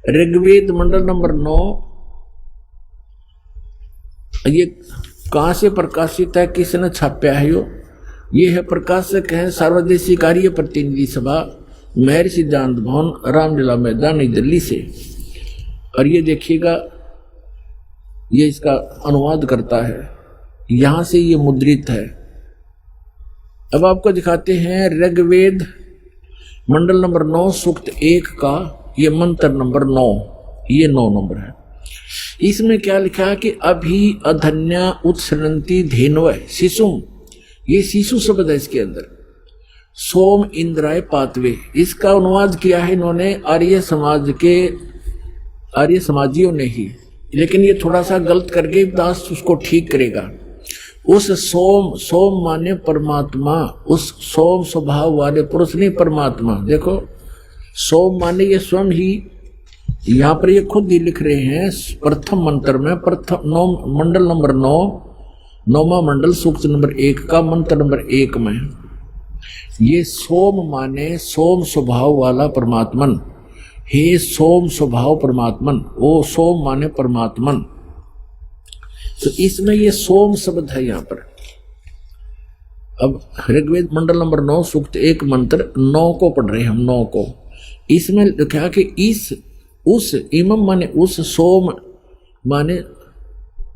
ऋग्वेद मंडल number 9, ये कहाँ से प्रकाशित है, किसने छापा है? ये है प्रकाशक है सर्वदेशीय कार्य प्रतिनिधि सभा, महर्षि सिद्धांत भवन, रामलीला मैदान, नई दिल्ली से। और ये देखिएगा, ये इसका अनुवाद करता है, यहां से ये मुद्रित है। अब आपको दिखाते हैं ऋग्वेद मंडल नंबर 9 सूक्त 1 का ये मंत्र नंबर 9, ये 9 नंबर है। इसमें क्या लिखा है कि अभी अधन्या उत्सरंती धेनव शिशुम, ये शिशु शब्द है इसके अंदर। सोम इंद्राय पातवे, इसका अनुवाद किया है इन्होंने आर्य समाजियों ने ही, लेकिन ये थोड़ा सा गलत करके दास उसको ठीक करेगा। उस सोम माने परमात्मा, उस सोम स्वभाव वाले पुरुष नहीं परमात्मा। देखो सोम माने ये स्वयं ही, यहाँ पर ये खुद ही लिख रहे हैं प्रथम मंत्र में, मंडल नंबर 9, 9वां मंडल सूक्त नंबर 1 का मंत्र नंबर 1 में ये सोम माने सोम स्वभाव वाला परमात्मन, हे सोम स्वभाव परमात्मन, ओ सोम माने परमात्मन। तो इसमें ये सोम शब्द है यहाँ पर। अब ऋग्वेद मंडल नंबर 9 सूक्त 1 मंत्र 9 को पढ़ रहे हैं हम, 9 को। इसमें लिखा कि उस इमम माने उस, सोम माने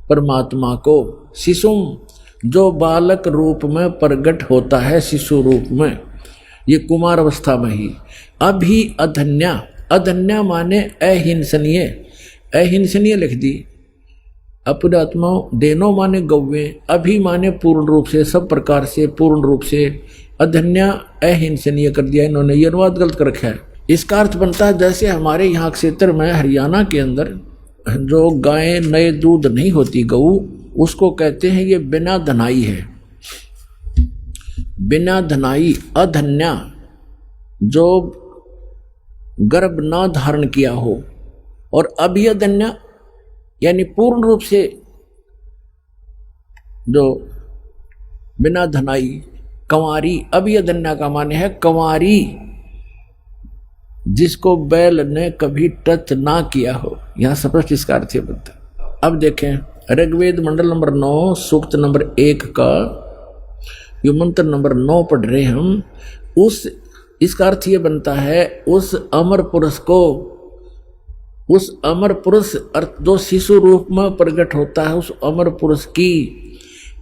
परमात्मा को, शिशुम जो बालक रूप में प्रकट होता है, शिशु रूप में, ये कुमार अवस्था में ही। अभी अधन्या, अधन्या माने अहिंसनीय, अहिंसनीय लिख दी। अपरात्मा देनो माने गौवे, अभी माने पूर्ण रूप से, सब प्रकार से, पूर्ण रूप से। अधन्या अहिंसनीय कर दिया इन्होंने, ये अनुवाद गलत कर रखा है। इसका अर्थ बनता है जैसे हमारे यहाँ क्षेत्र में हरियाणा के अंदर जो गाय नए दूध नहीं होती गऊ, उसको कहते हैं ये बिना धनाई है, बिना धनाई। अधन्या जो गर्भ ना धारण किया हो, और अभिअधन्या यानी पूर्ण रूप से जो बिना धनाई, कंवारी। अभिअधन्या का माने है कंवारी, जिसको बैल ने कभी टच ना किया हो, यहां स्पष्ट इसका अर्थ बनता। अब देखें ऋग्वेद मंडल नंबर 9 सूक्त नंबर 1 का ये मंत्र नंबर 9 पढ़ रहे हम। इसका अर्थ ये बनता है उस अमर पुरुष को, उस अमर पुरुष अर्थ जो शिशु रूप में प्रकट होता है, उस अमर पुरुष की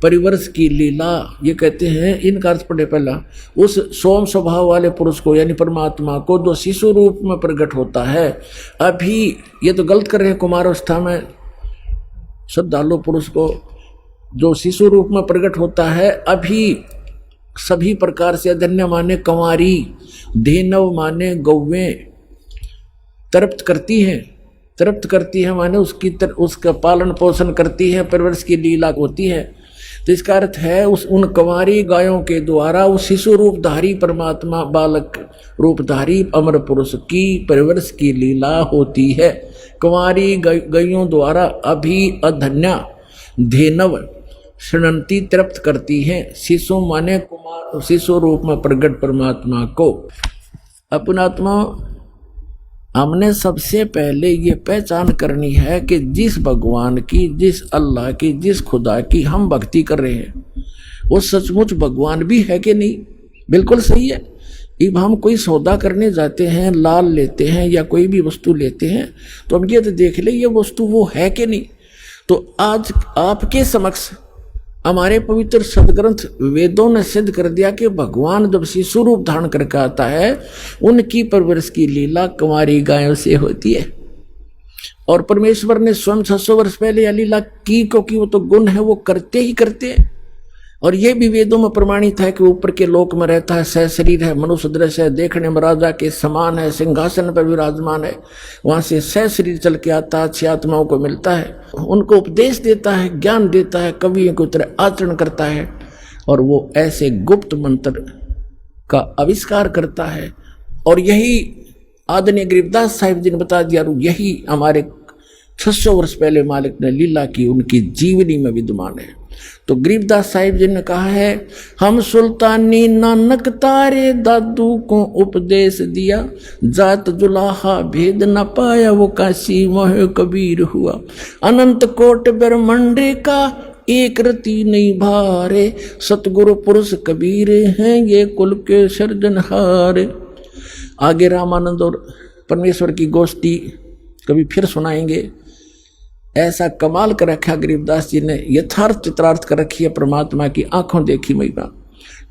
परिवर्ष की लीला, ये कहते हैं। इनका अर्थ पढ़े पहला, उस सोम स्वभाव वाले पुरुष को यानी परमात्मा को जो शिशु रूप में प्रकट होता है। अभी ये तो गलत कर रहे हैं, कुमार अवस्था में श्रद्धालु पुरुष को जो शिशु रूप में प्रकट होता है, अभी सभी प्रकार से। अधन्य माने कंवारी, धेनव माने गौवें, तृप्त करती है माने उसका पालन पोषण करती है, परवरिश की लीला होती है। तो इसका अर्थ है उन कंवारी गायों के द्वारा उस शिशु रूपधारी परमात्मा, बालक रूपधारी अमर पुरुष की परवरिश की लीला होती है। कंवारी गायों द्वारा अभी अधन्या धेनव शृणंती तृप्त करती हैं, शिशु माने कुमार, शिशु रूप में प्रकट परमात्मा को। अपनात्मा हमने सबसे पहले ये पहचान करनी है कि जिस भगवान की, जिस अल्लाह की, जिस खुदा की हम भक्ति कर रहे हैं, वो सचमुच भगवान भी है कि नहीं। बिल्कुल सही है। अब हम कोई सौदा करने जाते हैं, लाल लेते हैं या कोई भी वस्तु लेते हैं, तो हम ये तो देख ले ये वस्तु वो है कि नहीं। तो आज आपके समक्ष हमारे पवित्र सदग्रंथ वेदों ने सिद्ध कर दिया कि भगवान जब शिशु रूप धारण करके आता है, उनकी परवरिश की लीला कुंवारी गायों से होती है। और परमेश्वर ने स्वयं 600 वर्ष पहले यह लीला की, क्योंकि वो तो गुण है, वो करते ही करते हैं। और ये भी वेदों में प्रमाणित है कि ऊपर के लोक में रहता है, सह शरीर है, मनुष्य दृश्य है, देखने में राजा के समान है, सिंहासन पर विराजमान है, वहां से सह शरीर चल के आता है, 6 आत्माओं को मिलता है, उनको उपदेश देता है, ज्ञान देता है, कवियों की तरह आचरण करता है, और वो ऐसे गुप्त मंत्र का आविष्कार करता है। और यही आदरणीय गरीबदास साहिब जी ने बता दिया, यही हमारे 600 वर्ष पहले मालिक ने लीला की, उनकी जीवनी में विद्यमान है। तो गरीबदास साहिब जी ने कहा है, हम सुल्तानी नानक तारे दादू को उपदेश दिया, जात जुलाहा भेद न पाया वो काशी मोह कबीर हुआ, अनंत कोट ब्रह्मंडे का एक रति नहीं भारे, सतगुरु पुरुष कबीर हैं ये कुल के सर्जनहार। आगे रामानंद और परमेश्वर की गोष्ठी कभी फिर सुनाएंगे। ऐसा कमाल कर रखा गरीबदास जी ने, यथार्थ चित्रार्थ कर रखी है परमात्मा की आंखों देखी महिमा।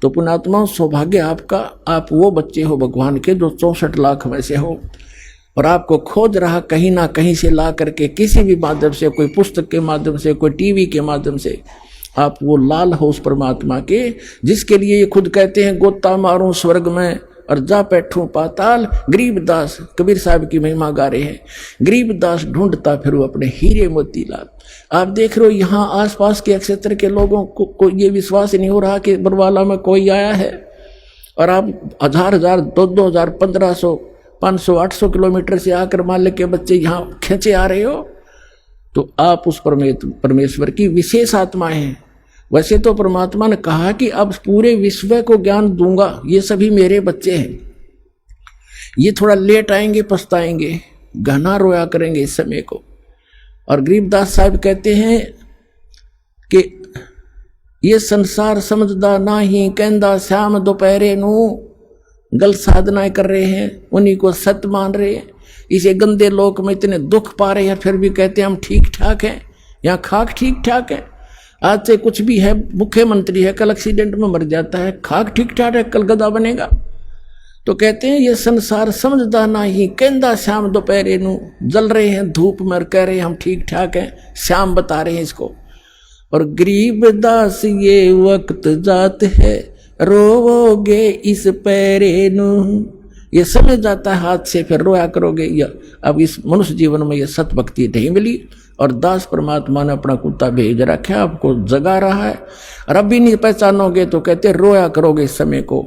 तो पुण्यात्मा सौभाग्य आपका, आप वो बच्चे हो भगवान के जो 64 लाख में से हो, और आपको खोज रहा कहीं ना कहीं से ला करके, किसी भी माध्यम से, कोई पुस्तक के माध्यम से, कोई टीवी के माध्यम से, आप वो लाल हो उस परमात्मा के, जिसके लिए ये खुद कहते हैं गोता मारूं स्वर्ग में और जा बैठूं पाताल। गरीबदास कबीर साहब की महिमा गा रहे हैं, गरीबदास ढूंढता फिर अपने हीरे मोतीलाल। आप देख रहे हो यहाँ आसपास के क्षेत्र के लोगों को ये विश्वास नहीं हो रहा कि बरवाला में कोई आया है, और आप 1000 2000 1500 500 800 किलोमीटर से आकर मालिक के बच्चे यहाँ खींचे आ रहे हो। तो आप उस परमेश्वर की विशेष आत्मा हैं। वैसे तो परमात्मा ने कहा कि अब पूरे विश्व को ज्ञान दूंगा, ये सभी मेरे बच्चे हैं। ये थोड़ा लेट आएंगे, पछताएंगे, घना रोया करेंगे इस समय को। और गरीबदास साहब कहते हैं कि ये संसार समझदा नाही, कहंदा श्याम दोपहरे नू, गलत साधनाएं कर रहे हैं, उन्हीं को सत्य मान रहे हैं। इसे गंदे लोक में इतने दुख पा रहे हैं, फिर भी कहते हैं हम ठीक ठाक हैं, यहाँ खाक ठीक ठाक है। आज से कुछ भी है, मुख्यमंत्री है, कल एक्सीडेंट में मर जाता है, खाक ठीक ठाक है, कल गधा बनेगा। तो कहते हैं ये संसार समझदा नहीं, कहंदा श्याम दोपहरे नू, जल रहे हैं धूप में, कह रहे हैं हम ठीक ठाक हैं, श्याम बता रहे हैं इसको। और गरीबदास ये वक्त जात है, रोवोगे इस पैरे नू, ये समझ जाता है हाथ से, फिर रोया करोगे। या अब इस मनुष्य जीवन में ये सत भक्ति नहीं मिली, और दास परमात्मा ने अपना कुत्ता भेज रखा, आपको जगा रहा है, और अब भी नहीं पहचानोगे तो कहते रोया करोगे इस समय को।